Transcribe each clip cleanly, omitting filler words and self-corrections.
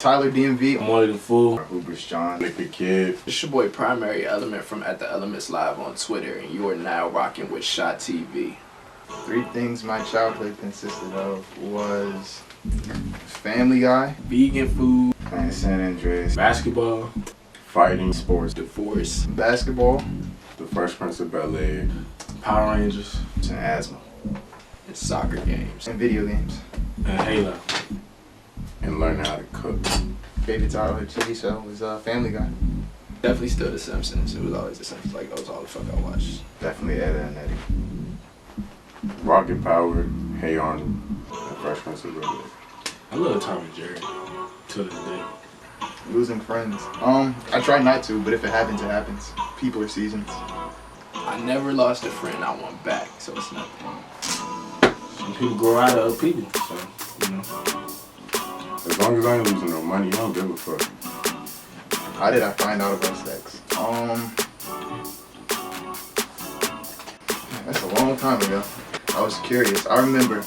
Tyler DMV. I'm Molly the Fool. Hooper's John. Nick the Kid. It's your boy Primary Element from At The Elements Live on Twitter, and you are now rocking with Shot TV. 3 things my childhood consisted of was Family Guy, Vegan food, Playing San Andreas. Basketball. Fighting sports. divorce, basketball, The Fresh Prince of Bel-Air. Power Rangers. And asthma. and soccer games. and video games. And Halo. And learning how to cook. Favorite childhood TV show was Family Guy. Definitely still The Simpsons. It was always The Simpsons. Like, that was all the fuck I watched. Definitely Ed and Eddie. Rocket Power. Hey Arnold. And Fresh Prince of Bel-Air. I love Tom and Jerry. To this day. Losing friends. I try not to, but if it happens, it happens. People are seasons. I never lost a friend I want back, so it's nothing. Some people grow out of other people, so, you know. As long as I ain't losing no money, I don't give a fuck. How did I find out about sex? That's a long time ago. I was curious. I remember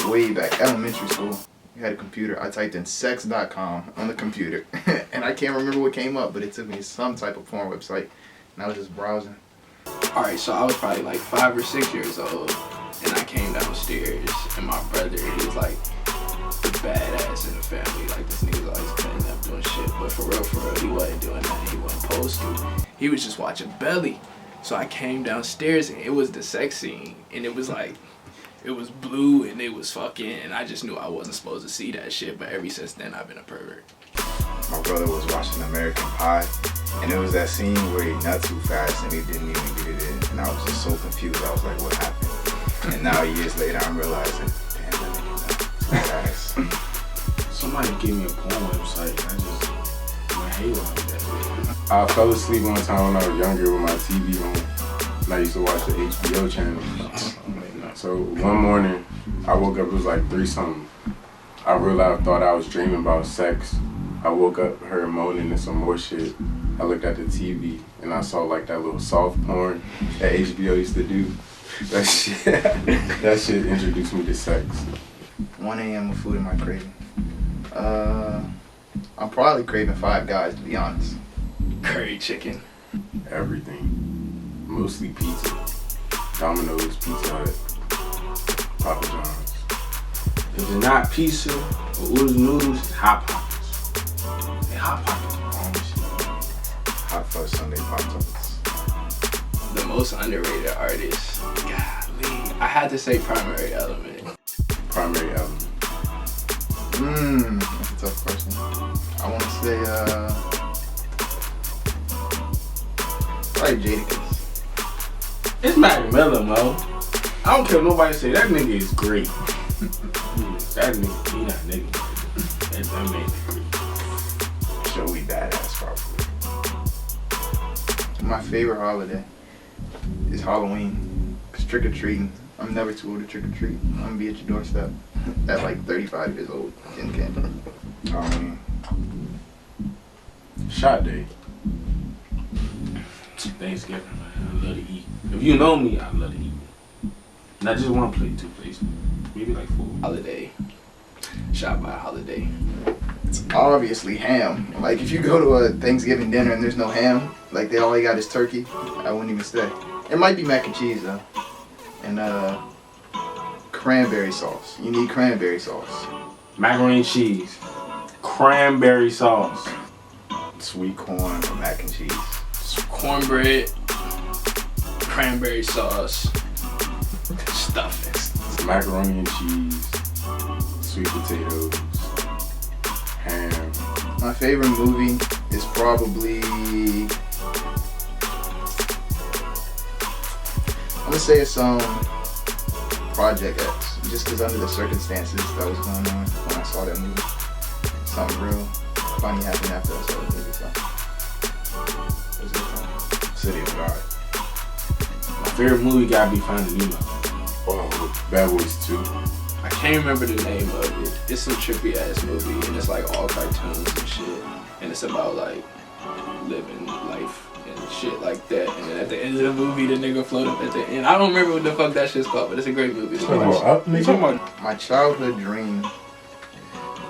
way back elementary school. We had a computer. I typed in sex.com on the computer, and I can't remember what came up, but it took me to some type of porn website, and I was just browsing. Alright, so I was probably like 5 or 6 years old, and I came downstairs, and my brother, he was like the badass in the family. Like, this nigga's always playing up doing shit, but for real, he wasn't doing that. He wasn't supposed to. He was just watching Belly. So I came downstairs, and it was the sex scene, and it was like, it was blue, and it was fucking, and I just knew I wasn't supposed to see that shit, but ever since then, I've been a pervert. My brother was watching American Pie, and it was that scene where he nut too fast and he didn't even get it in. And I was just so confused. I was like, what happened? And now years later, I'm realizing, damn, that nigga nut too fast. Somebody gave me a porn website, and I just went haywire with that shit. I fell asleep one time when I was younger with my TV on, and I used to watch the HBO channel. So one morning, I woke up, it was like 3 something. I realized, thought I was dreaming about sex. I woke up, heard moaning and some more shit. I looked at the TV and I saw like that little soft porn that HBO used to do. That shit introduced me to sex. 1 a.m. with food in my craving. I'm probably craving Five Guys, to be honest. Curry chicken. Everything. Mostly pizza. Domino's, Pizza Hut, Papa John's. If it's not pizza or oodles noodles, it's Hot Pockets. And Hot Pockets are bomb shit. Hot Fudge Sunday Pop-Tarts. The most underrated artist. Golly. I had to say Primary Element. Primary Element. That's a tough question. I want to say, probably Jadakiss. It's Mac Miller, Mo. I don't care what nobody say, that nigga is great. That nigga, he not nigga. That man is great. Joey Badass, probably. My favorite holiday is Halloween. Cause trick-or-treating. I'm never too old to trick-or-treat. I'm gonna be at your doorstep at like 35 years old, getting candy. Halloween. Shot Day. Thanksgiving, man. I love to eat. If you know me, I love to eat. Not just 1 plate, 2 plates. Maybe like 4. Holiday. Shot by Holiday. It's obviously ham. Like if you go to a Thanksgiving dinner and there's no ham, like all they got is turkey, I wouldn't even stay. It might be mac and cheese though. And cranberry sauce. You need cranberry sauce. Macaroni and cheese. Cranberry sauce. Sweet corn or mac and cheese. Cornbread. Cranberry sauce. Stuffing. Macaroni and cheese. Sweet potatoes. Ham. My favorite movie is probably, I'm gonna say it's Project X, just because under the circumstances that was going on when I saw that movie. Something real funny happened after I saw the movie, so it was a good time. City of God. My favorite movie gotta be Finding Nemo. Oh, Bad Boys 2. I can't remember the name of it. It's some trippy ass movie, and it's like all cartoons and shit. And it's about like living life and shit like that. And then at the end of the movie, the nigga float up at the end. I don't remember what the fuck that shit's called, but it's a great movie. Up, nigga? My childhood dream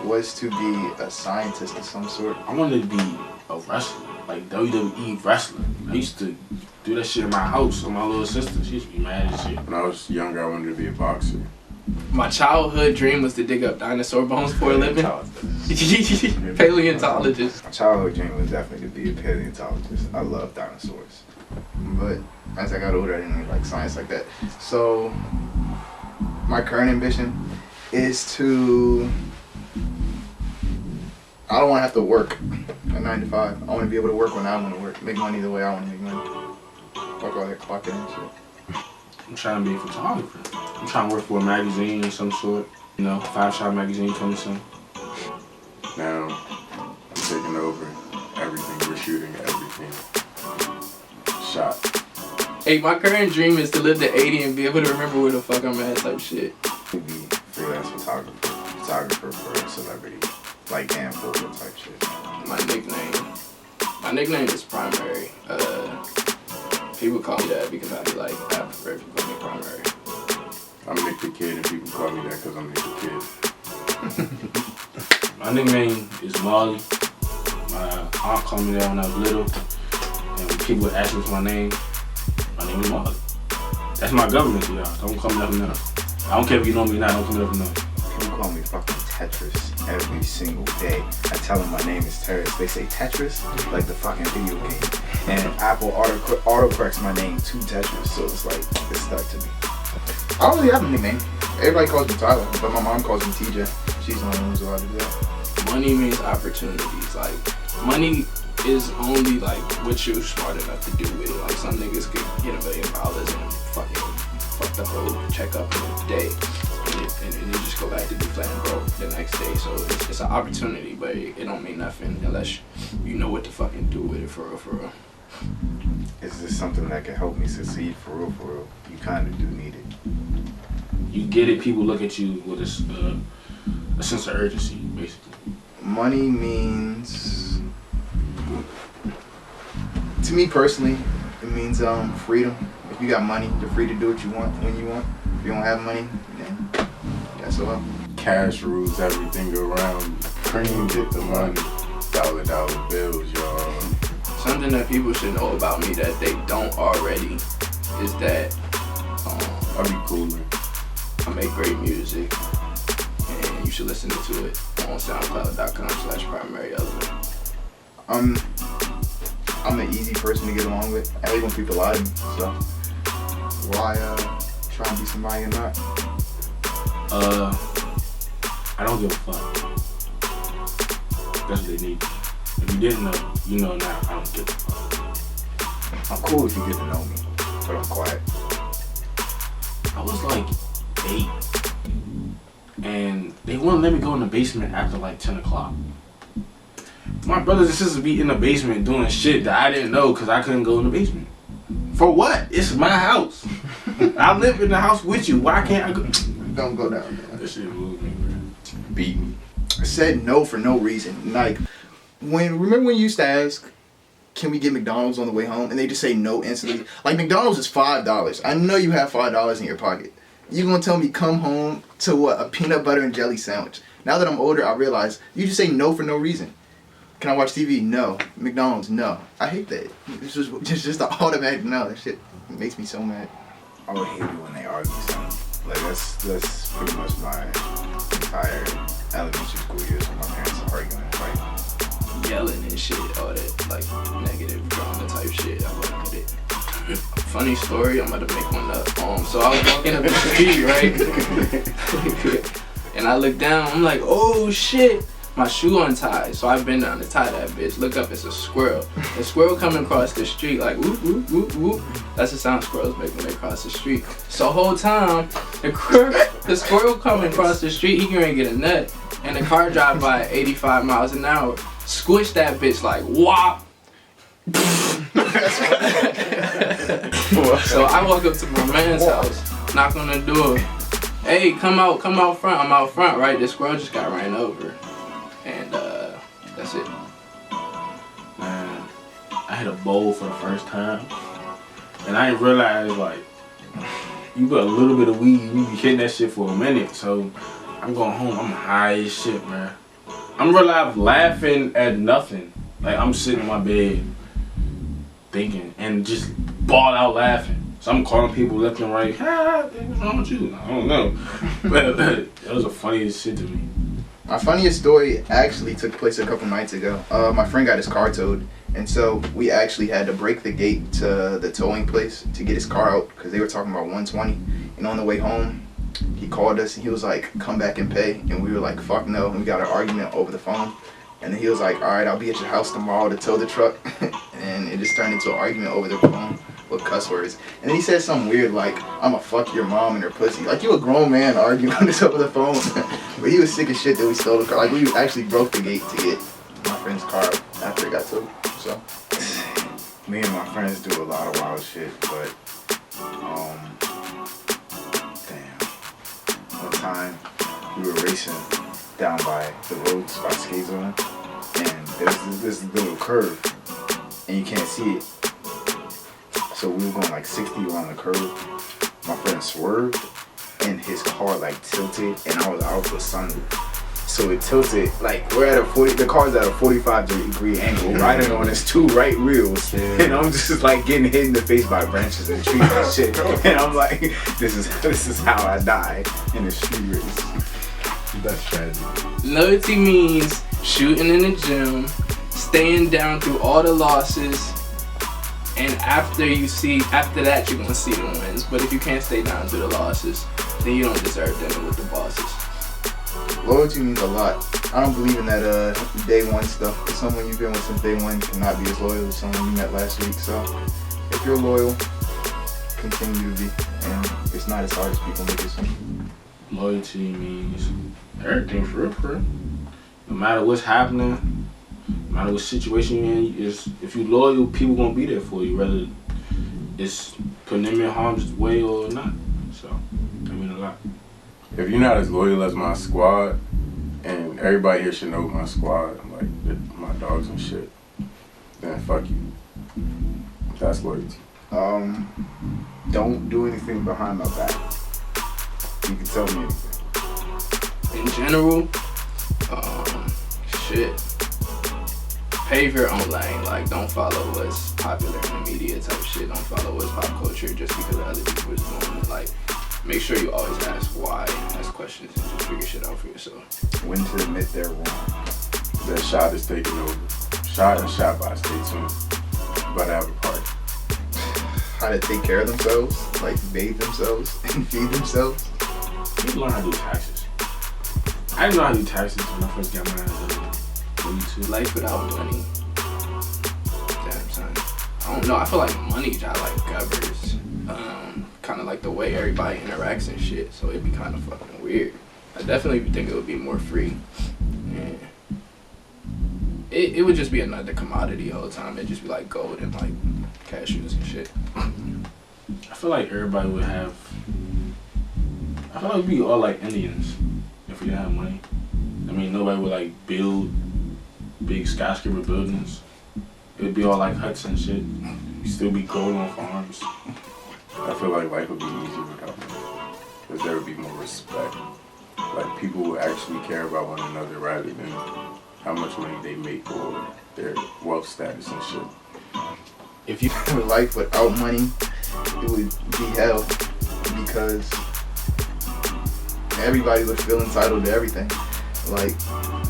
was to be a scientist of some sort. I wanted to be a wrestler, like WWE wrestler. I used to do that shit in my house with my little sister. She used to be mad as shit. When I was younger, I wanted to be a boxer. My childhood dream was to dig up dinosaur bones for a living. Paleontologist. My childhood dream was definitely to be a paleontologist. I love dinosaurs. But as I got older, I didn't really like science like that. So my current ambition is to, I don't want to have to work a 9 to 5. I want to be able to work when I want to work, make money the way I want to make money. Fuck all that clocking and shit. I'm trying to be a photographer. I'm trying to work for a magazine of some sort. You know, 5 Shot magazine coming soon. Now, I'm taking over everything. We're shooting everything. Shot. Hey, my current dream is to live to 80 and be able to remember where the fuck I'm at type shit. To be freelance photographer for a celebrity, like Dan Folder type shit. My nickname is Primary. People call me that because I be like, I prefer if you call me Primary. I'm Nick the Kid, and people call me that because I'm Nick the Kid. My nickname is Marley. My aunt called me that when I was little. And when people would ask me for my name is Marley. That's my government, y'all. Don't call me nothing else. I don't care if you know me or not, don't call me nothing else. People call me fucking Tetris every single day. I tell them my name is Tetris. They say Tetris, like the fucking video game. And Apple autocorrects my name to Tetris, so it's like, it's stuck to me. I don't really have a nickname. Everybody calls me Tyler, but my mom calls me TJ. She's the one who's allowed to do that. Money means opportunities. Like, money is only like what you're smart enough to do with it. Like, some niggas could get $1 million and fucking fuck the whole check up in a day. And then just go back to be flat and broke the next day. So it's an opportunity, but it don't mean nothing unless you know what to fucking do with it for real. Is this something that can help me succeed for real, for real? You kind of do need it. You get it, people look at you with a sense of urgency, basically. Money means, to me personally, it means freedom. If you got money, you're free to do what you want when you want. If you don't have money, then that's all. Cash rules everything around. Cream get the money. Dollar bills, y'all. Something that people should know about me that they don't already is that I'll be coolin'. I make great music, and you should listen to it on SoundCloud.com/PrimaryElement. I'm an easy person to get along with. I hate when people lie to me, so why try and be somebody you're not? I don't give a fuck. That's what they need. If you didn't know, you know now. I don't give a fuck. I'm cool if you get to know me, but I'm quiet. I was like 8, and they wouldn't let me go in the basement after like 10 o'clock. My brothers and sisters be in the basement doing shit that I didn't know because I couldn't go in the basement. For what? It's my house. I live in the house with you. Why can't I go? Don't go down there. That shit moved me, bro. Beat me. I said no for no reason. Like, remember when you used to ask, can we get McDonald's on the way home? And they just say no instantly. Like, McDonald's is $5. I know you have $5 in your pocket. You gonna tell me come home to what? A peanut butter and jelly sandwich. Now that I'm older, I realize you just say no for no reason. Can I watch TV? No. McDonald's? No. I hate that. It's just an automatic no. That shit makes me so mad. I would hate it when they argue something. Like, that's pretty much my entire elementary school years when my parents are arguing and fighting. Yelling and shit, all that like negative drama type shit. I wasn't with it. Funny story, I'm about to make one up. So I was walking up the street, right? And I look down, I'm like, oh shit, my shoe untied. So I bend down to tie that bitch. Look up, it's a squirrel. The squirrel coming across the street like whoop, whoop, whoop, whoop. That's the sound squirrels make when they cross the street. So the whole time, the squirrel coming across the street, he can really get a nut. And the car drive by at 85 miles an hour. Squish that bitch like whop. So I walk up to my man's house, knock on the door. Hey, come out front. I'm out front, right? This squirrel just got ran over. And that's it. Man, I had a bowl for the first time. And I didn't realize, like, you put a little bit of weed, you be hitting that shit for a minute. So I'm going home, I'm high as shit, man. I'm real life laughing at nothing. Like I'm sitting in my bed thinking and just ball out laughing. So I'm calling people left and right. What's wrong with you? I don't know. But it was the funniest shit to me. My funniest story actually took place a couple nights ago. My friend got his car towed, and so we actually had to break the gate to the towing place to get his car out because they were talking about 120. And on the way home, he called us and he was like, "Come back and pay." And we were like, "Fuck no." And we got an argument over the phone. And then he was like, "All right, I'll be at your house tomorrow to tow the truck." And it just turned into an argument over the phone with cuss words. And then he said something weird like, "I'ma fuck your mom and her pussy." Like, you a grown man arguing on this over the phone. But he was sick as shit that we stole the car. Like, we actually broke the gate to get my friend's car after it got towed. So, me and my friends do a lot of wild shit, but one time we were racing down by the roads by skate zone, and there's this little curve, and you can't see it. So we were going like 60 around the curve. My friend swerved, and his car like tilted, and I was out the sunroof. So it tilted, like we're at a 40, the car's at a 45-degree angle, riding on its two right wheels, and I'm just like getting hit in the face by branches and trees and shit. And I'm like, this is how I die in a street race. That's tragic. Loyalty means shooting in the gym, staying down through all the losses, and after that you're gonna see the wins. But if you can't stay down through the losses, then you don't deserve dinner with the bosses. loyalty means a lot. I don't believe in that day one stuff. Someone you've been with since day one cannot be as loyal as someone you met last week. So if you're loyal, continue to be. And it's not as hard as people make it seem. Loyalty means everything for real. No matter what's happening, no matter what situation you're in, if you're loyal, people gonna be there for you, whether it's putting them in harm's way or not. So that means a lot. If you're not as loyal as my squad, and everybody here should know my squad, like my dogs and shit, then fuck you. That's loyalty. Don't do anything behind my back. You can tell me anything. In general, shit. Pave your own lane. Like, don't follow what's popular in the media type shit. Don't follow what's pop culture just because other people is doing it. Like, make sure you always ask why, ask questions, and just figure shit out for yourself. When to admit they're wrong. That shot is taking over. Shot and shot by. Stay tuned. About to have a party. How to take care of themselves, like bathe themselves and feed themselves. You learn how to do taxes. I didn't know how to do taxes when I first got mine. Life without money. Damn, son. I don't know. I feel like money just like governs kind of like the way everybody interacts and shit. So it'd be kind of fucking weird. I definitely think it would be more free. Yeah. It would just be another commodity the whole time. It'd just be like gold and like cashews and shit. I feel like everybody would have. I feel like we'd be all like Indians if we didn't have money. I mean, nobody would like build big skyscraper buildings. It would be all like huts and shit. We'd still be growing on farms. I feel like life would be easier without money. Because there would be more respect. Like, people would actually care about one another rather than how much money they make or their wealth status and shit. If you have a life without money, it would be hell because everybody would feel entitled to everything. Like,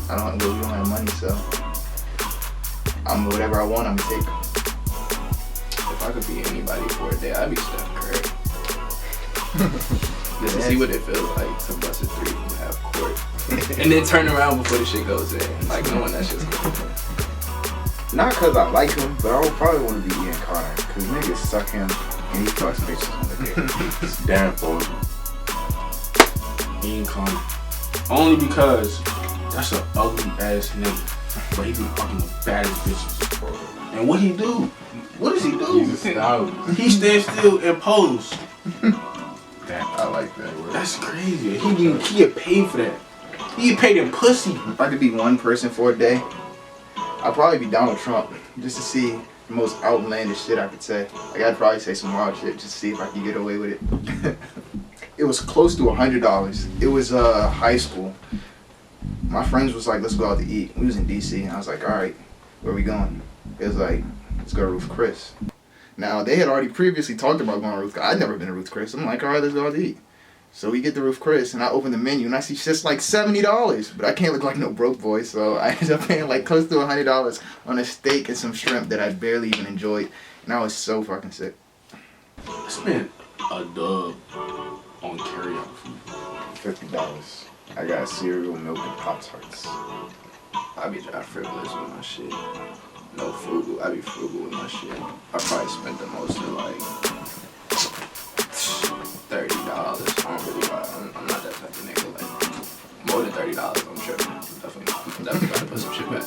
we don't have money, so whatever I want, I'm gonna take. If I could be anybody for a day, I'd be Steph Curry. Just to see what it feels like to bust a three from half court. And then turn around before the shit goes in. Like, knowing that shit's going in. Not because I like him, but I would probably want to be Ian Connor. Because niggas suck him and he fucks bitches on the dick. Damn fool. Ian Connor. Only because that's an ugly ass nigga. But he be fucking the baddest bitches. And what he do? What does he do? He's a stylist. He stands still and pose. I like that word. That's crazy. He get paid for that. He get paid in pussy. If I could be one person for a day, I'd probably be Donald Trump, just to see the most outlandish shit I could say. Like, I'd probably say some wild shit just to see if I could get away with it. It was close to $100. It was high school. my friends was like, let's go out to eat. We was in DC, and I was like, all right, where we going? It was like, let's go to Ruth Chris. Now, they had already previously talked about going to Ruth Chris. I'd never been to Ruth Chris. I'm like, all right, let's go out to eat. So we get to Ruth Chris, and I open the menu, and I see just like $70. But I can't look like no broke boy, so I ended up paying like close to $100 on a steak and some shrimp that I barely even enjoyed. And I was so fucking sick. I spent a dub on carryout food. $50. I got cereal, milk, and Pop-Tarts. I be trying frivolous with my shit. No frugal. I be frugal with my shit. I probably spent the most of like $30. I don't really buy. I'm not that type of nigga. Like more than $30, I'm tripping. Definitely gotta put some shit back.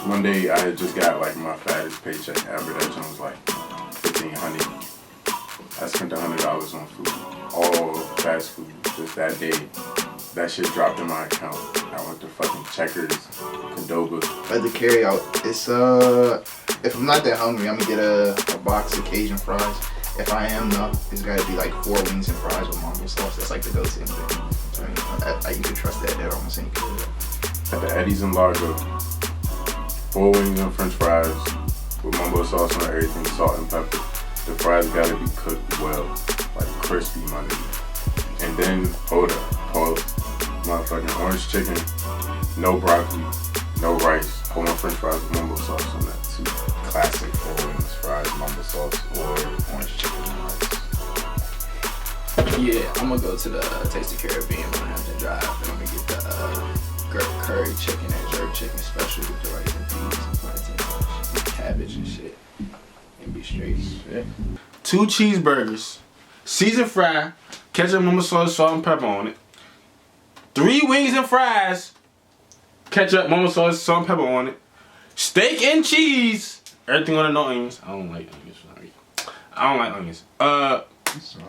One day I had just got like my fattest paycheck ever. That joint was like $1,500. I spent $100 on food, all fast food. Just that day, that shit dropped in my account. I went to fucking Checkers, Cadoba. But the carryout, it's if I'm not that hungry, I'm gonna get a box of Cajun fries. If I am though, it's gotta be like 4 wings and fries with mambo sauce. That's like the go-to thing. I mean, you can trust that at almost any carryout. At the Eddie's in Largo, 4 wings and French fries with mumbo sauce on everything, salt and pepper. The fries gotta be cooked well, like crispy, my nigga. And then, hold up, pause. Motherfucking orange chicken, no broccoli, no rice. I want French fries with mumbo sauce on that too. Classic 4 wings, fries, mumbo sauce, or orange chicken and rice. Yeah, I'm gonna go to the Taste of Caribbean on Hampton Drive, and I'm gonna get the curry chicken and jerk chicken special with the rice and peas and plantain and cabbage and shit, and be straight. Yeah. 2 cheeseburgers, seasoned fry, ketchup, mumbo sauce, salt and pepper on it. 3 wings and fries, ketchup, mumbo sauce, salt and pepper on it. Steak and cheese, everything on the no onions. I don't like onions. Sorry. I don't like onions.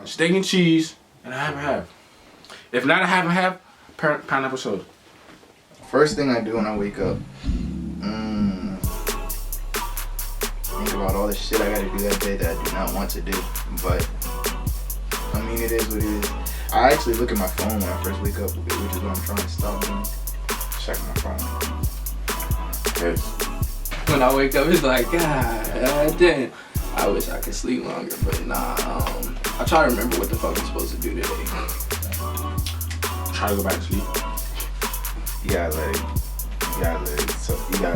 Steak and cheese, and a half and half. If not a half and half, pineapple soda. First thing I do when I wake up, think about all the shit I gotta do that day that I do not want to do. But, I mean, it is what it is. I actually look at my phone when I first wake up, which is what I'm trying to stop doing. Check my phone. Yes. When I wake up, it's like, God damn. I wish I could sleep longer, but nah. I try to remember what the fuck I'm supposed to do today. Try to go back to sleep. You gotta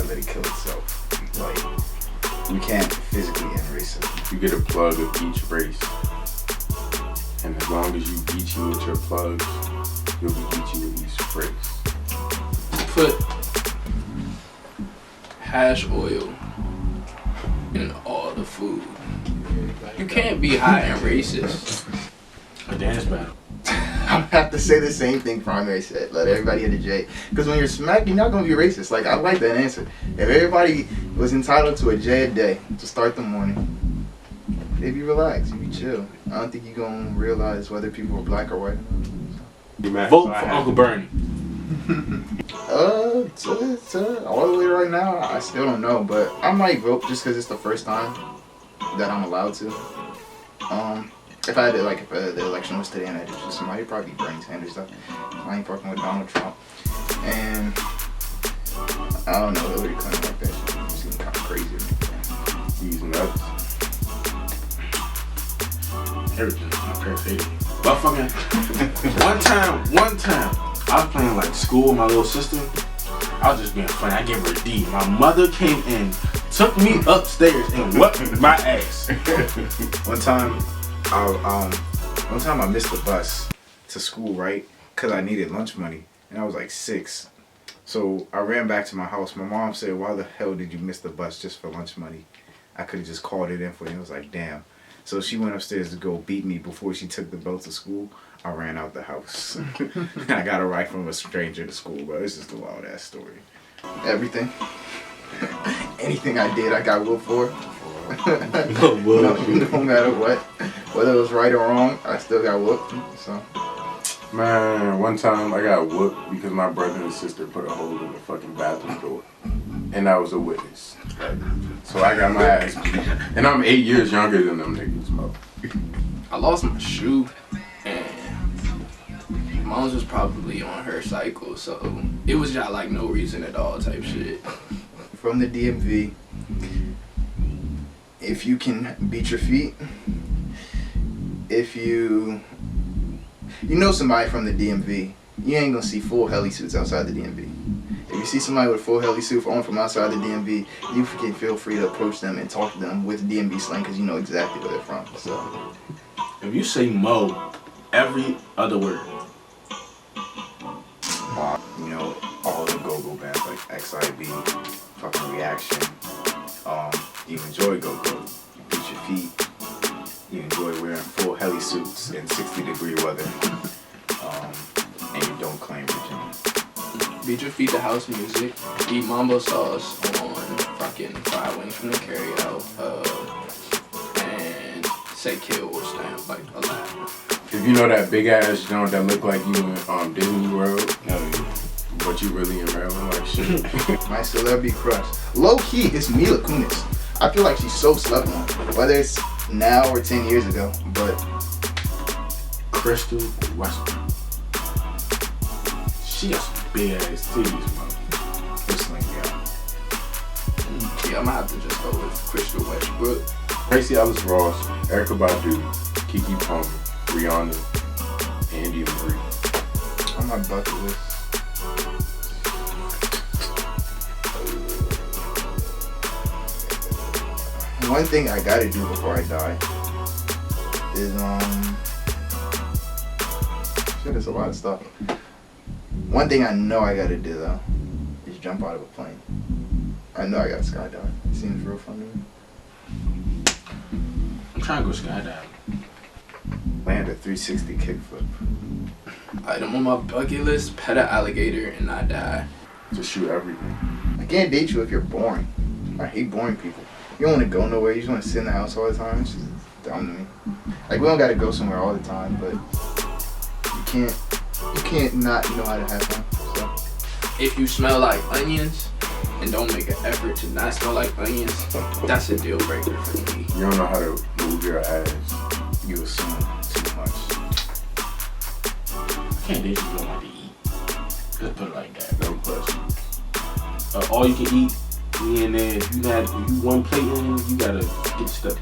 let it kill itself. Like, we can't physically erase it. You get a plug of each race. And as long as you Geechee with your plugs, you'll be Geechee with each race. Put hash oil in all the food. You can't be high and racist. A dance battle. I have to say the same thing Primary said. Let everybody hit a J. Because when you're smacked, you're not going to be racist. Like, I like that answer. If everybody was entitled to a J a day to start the morning, they'd be relaxed. You'd be chill. I don't think you're going to realize whether people are black or white. Vote for Uncle Bernie. All the way right now, I still don't know. But I might vote just because it's the first time that I'm allowed to. If the election was today and I did choose somebody, it'd probably be Bernie Sanders stuff. I ain't fucking with Donald Trump. And I don't know, Hillary Clinton like that. She seems kind of crazy. He's nuts. Everything. My parents hate it. But fucking one time, I was playing like school with my little sister. I was just being funny. I gave her a D. My mother came in, took me upstairs and whooped my ass. One time I missed the bus to school, right? Because I needed lunch money. And I was like 6. So I ran back to my house. My mom said, why the hell did you miss the bus just for lunch money? I could have just called it in for you. I was like, damn. So she went upstairs to go beat me before she took the belt to school. I ran out the house. And I got a ride from a stranger to school, but it's just a wild ass story. Everything. Anything I did, I got whooped for. No matter what. Whether it was right or wrong, I still got whooped. So. Man, one time I got whooped because my brother and sister put a hole in the fucking bathroom door. And I was a witness. So I got my ass beat. And I'm 8 years younger than them niggas, bro. I lost my shoe, and Mom's was probably on her cycle, so it was just like no reason at all type shit. From the DMV, if you can beat your feet, if you know somebody from the DMV, you ain't gonna see full heli suits outside the DMV. If you see somebody with a full heli suit on from outside the DMV, you can feel free to approach them and talk to them with DMV slang because you know exactly where they're from. So, If you say Mo, every other word. You know, all the go-go bands like XIB, fucking Reaction. You enjoy go-go. You beat your feet. You enjoy wearing full heli suits in 60-degree weather. And you don't claim Virginia. Beat your feet to house music. Eat mambo sauce on fucking fried wings from the carryout. And say kill or stamp like a lot. If you know that big ass joint that look like you in Disney World, but you really in Maryland, like shit. my celebrity crush, low key, it's Mila Kunis. I feel like she's so slept on, whether it's now or 10 years ago. But Crystal Westbrook. She has some big ass titties, man. Whistling, yeah. Yeah, I'm gonna have to just go with Crystal Westbrook. Tracy Ellis Ross, Erykah Badu, Keke Palmer, Rihanna, and India Marie. on my bucket list. One thing I gotta do before I die is shit, there's a lot of stuff. One thing I know I gotta do though is jump out of a plane. I know I gotta skydive. It seems real fun to me. I'm trying to go skydiving. Land a 360 kickflip. Item on my bucket list, pet an alligator and not die. Just shoot everything. I can't date you if you're boring. I hate boring people. You don't want to go nowhere. You just want to sit in the house all the time. It's just dumb to me. Like, we don't got to go somewhere all the time, but you can't not know how to have fun. So. If you smell like onions and don't make an effort to not smell like onions, that's a deal breaker for me. You don't know how to move your ass. You assume too much. I can't date you if you don't like to eat. Let's put it like that. No question. All you can eat, me and there. If you one plate in, you gotta get stuff